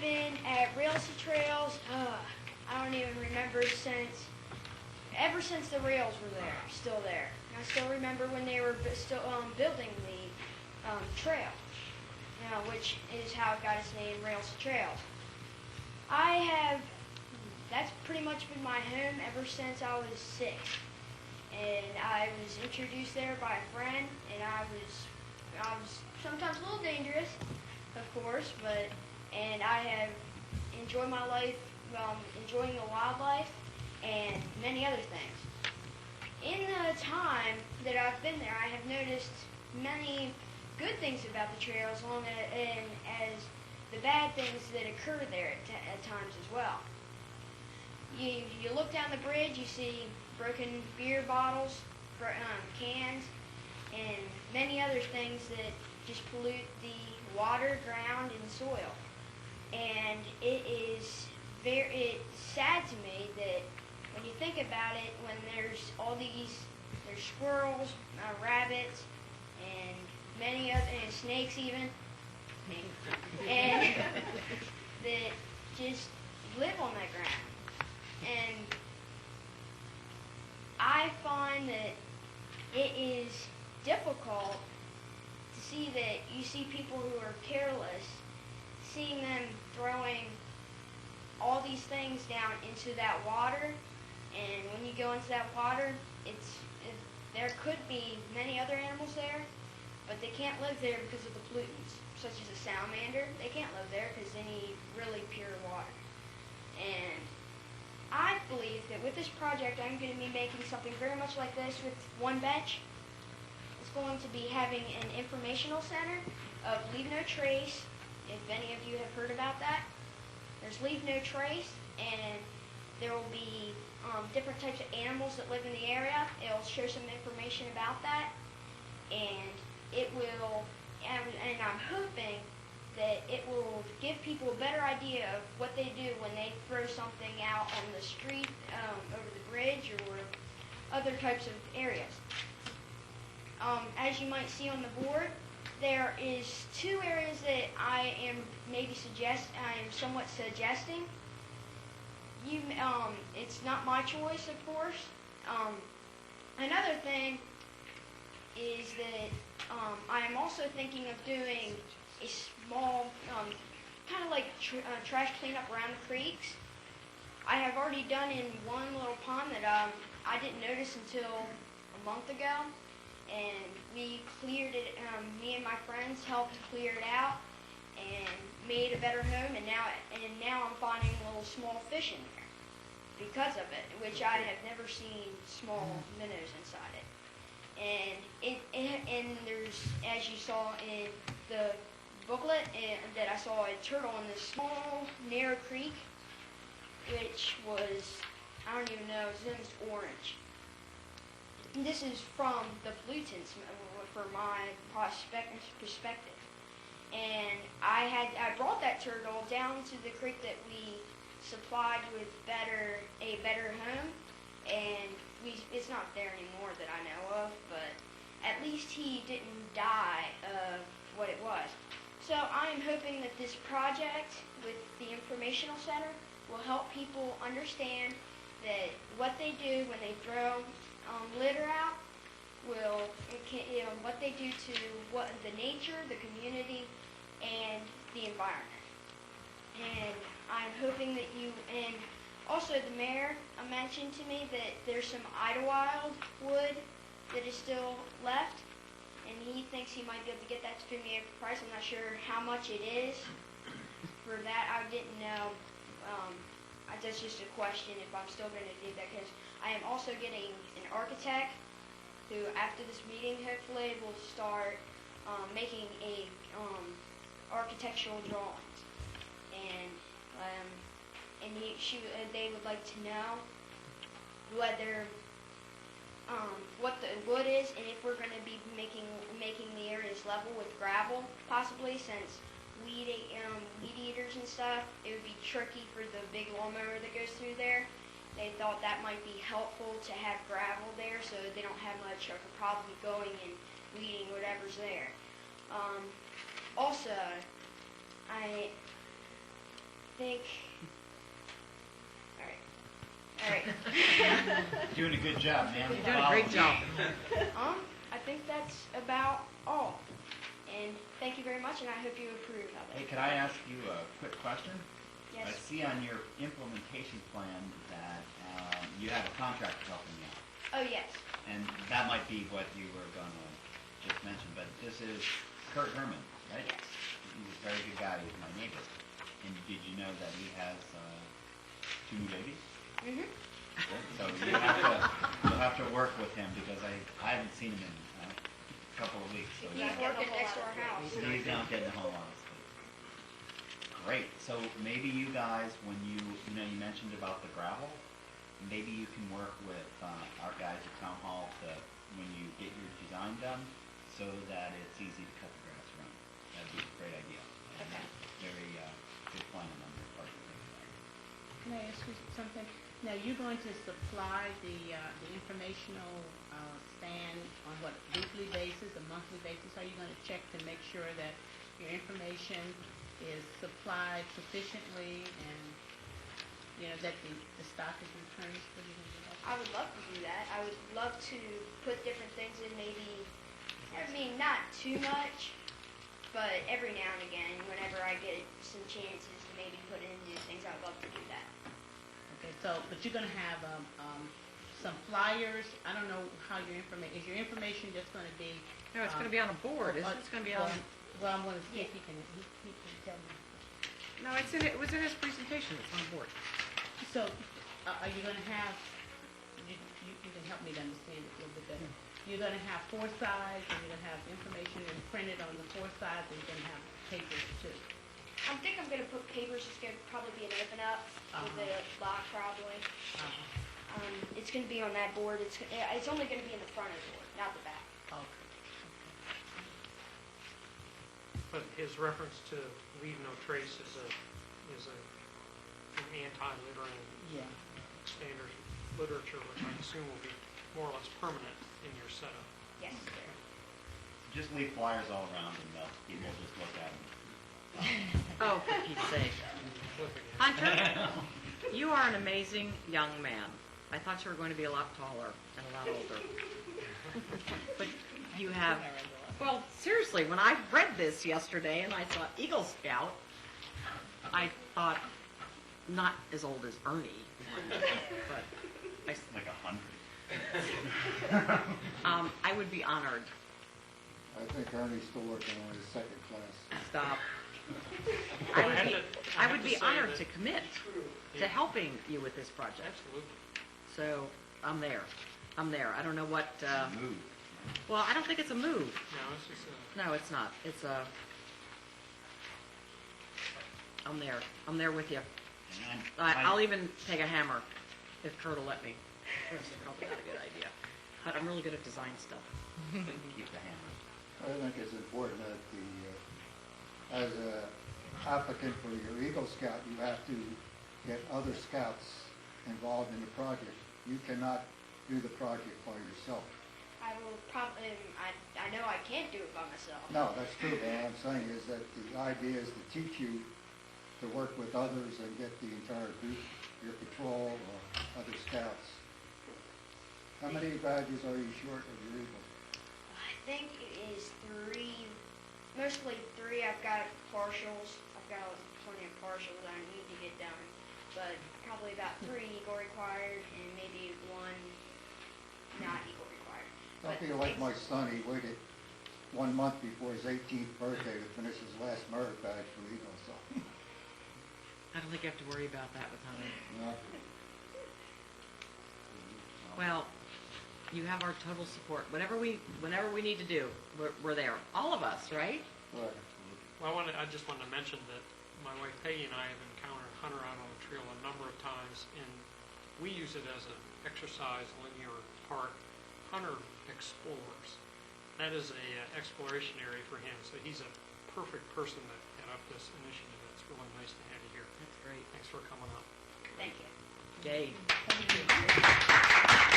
been at Rails to Trails, I don't even remember ever since the rails were there, still there. And I still remember when they were still building the trail, which is how it got its name, Rails to Trails. That's pretty much been my home ever since I was 6. And I was introduced there by a friend, and I was sometimes a little dangerous, of course, and I have enjoyed my life, enjoying the wildlife and many other things. In the time that I've been there, I have noticed many good things about the trails, along as the bad things that occur there at times as well. You look down the bridge, you see broken beer bottles, cans, and many other things that just pollute the water, ground, and soil. And it's sad to me that when you think about it, when there's squirrels, rabbits, and many other, and snakes even, and that just live on that ground. And I find that it is difficult to see that you see people who are careless, seeing them throwing all these things down into that water, and when you go into that water, there could be many other animals there, but they can't live there because of the pollutants, such as a salamander. They can't live there because they need really pure water. And I believe that with this project, I'm going to be making something very much like this with one bench. It's going to be having an informational center of Leave No Trace, if any of you have heard about that. There's Leave No Trace, and there will be different types of animals that live in the area. It'll show some information about that, and and I'm hoping that it will give people a better idea of what they do when they throw something out on the street, over the bridge, or other types of areas. As you might see on the board, there is 2 areas that I am somewhat suggesting. It's not my choice, of course. Another thing is that I am also thinking of doing a small, kind of like trash cleanup around the creeks. I have already done in one little pond that I didn't notice until a month ago, and we cleared it. Me and my friends helped clear it out and made a better home, and now I'm finding little small fish in there because of it, which I have never seen small minnows inside it. And there's, as you saw in the booklet, that I saw a turtle in this small, narrow creek, which was, I don't even know, it was orange. And this is from the pollutants, for my perspective. And I brought that turtle down to the creek that we supplied with a better home, and it's not there anymore that I know of, but at least he didn't die of what it was. So I'm hoping that this project with the informational center will help people understand that what they do when they throw litter out what they do to the nature, the community, and the environment. And I'm hoping that and also the mayor mentioned to me that there's some Idlewild wood that is still left, and he thinks he might be able to get that to me at a price. I'm not sure how much it is. For that, I didn't know. That's just a question if I'm still going to do that, because I am also getting an architect who, after this meeting, hopefully will start making architectural drawings, and they would like to know whether what the wood is, and if we're going to be making the areas level with gravel, possibly, since weed eaters and stuff, it would be tricky for the big lawnmower that goes through there. They thought that might be helpful to have gravel there, so they don't have much of a problem going and weeding whatever's there. Also, think. All right. Doing a good job, man. You're doing a great job. I think that's about all. And thank you very much, and I hope you approve of it. Hey, could I ask you a quick question? Yes. I see on your implementation plan that you have a contractor helping you out. Oh, yes. And that might be what you were going to just mention, but this is Kurt Herman, right? Yes. He's a very good guy. He's my neighbor. And did you know that he has 2 new babies? Mm-hmm. So you'll have to work with him because I haven't seen him in a couple of weeks. So He's working next to our house. he's not getting a whole lot of sleep. Great. So maybe you guys, when you mentioned about the gravel, maybe you can work with our guys at Town Hall to, when you get your design done, so that it's easy to cut the grass around. That'd be a great idea. Okay. Very good plan on your part to think about. Can I ask you something? Now, you're going to supply the informational stand on what, weekly basis, a monthly basis? Are you going to check to make sure that your information is supplied sufficiently and, that the stock is replenished? What are you going to do about that? I would love to do that. I would love to put different things in, maybe, not too much, but every now and again, whenever I get some chances to maybe put in new things, I would love to do that. Okay, so, but you're going to have some flyers. I don't know how your information, is your information just going to be? No, it's going to be on a board, isn't it? It's going to be on, Well, I'm going to see if he can tell me. no, it was in his presentation, it's on a board. So, are you going to have, you can help me to understand it a little bit better. You're going to have 4 sides, and you're going to have information printed on the 4 sides, and you're going to have papers too. I think I'm going to put papers. It's going to probably be an open up with a lock, probably. It's going to be on that board. It's only going to be in the front of the board, not the back. Okay. But his reference to leave no trace is an anti-littering Yeah. standard literature, which I assume will be more or less permanent in your setup. Yes. Just leave flyers all around and people just look at them. Oh, for Pete's sake. Flip again. Hunter, you are an amazing young man. I thought you were going to be a lot taller and a lot older. But you have, well, seriously, when I read this yesterday and I saw Eagle Scout, I thought, not as old as Ernie, but Like 100. I would be honored. I think Ernie's still working on his 2nd class. Stop. I I would be say honored that- to commit to Yeah. helping you with this project. Absolutely. So I'm there. I don't know what. Move. Well, I don't think it's a move. No, it's just No, it's not. It's a. I'm there. I'm there with you. And I'll even take a hammer if Kurt will let me. That's probably not a good idea. But I'm really good at design stuff. keep the hammer. I think it's important that as an applicant for your Eagle Scout, you have to get other scouts involved in the project. You cannot do the project by yourself. I will probably. I know I can't do it by myself. No, that's true, but what I'm saying is that the idea is to teach you to work with others and get the entire group, your patrol or other scouts. How many badges are you short of your Eagle? I think it is 3. Mostly 3. I've got partials. I've got plenty of partials I need to get done. But probably about 3 Eagle required and maybe 1 not Eagle required. Don't be like my son, he waited 1 month before his 18th birthday to finish his last merit badge for Eagle, so. I don't think you have to worry about that with Hunter. No. Well, you have our total support. Whenever we need to do, we're there. All of us, right? Right. well, I just wanted to mention that my wife Peggy and I have encountered Hunter out on the trail a number of times, and we use it as an exercise linear park. Hunter explores. That is a exploration area for him, so he's a perfect person to head up this initiative. It's really nice to have you here. That's great. Thanks for coming up. Thank you. Yay. Thank you.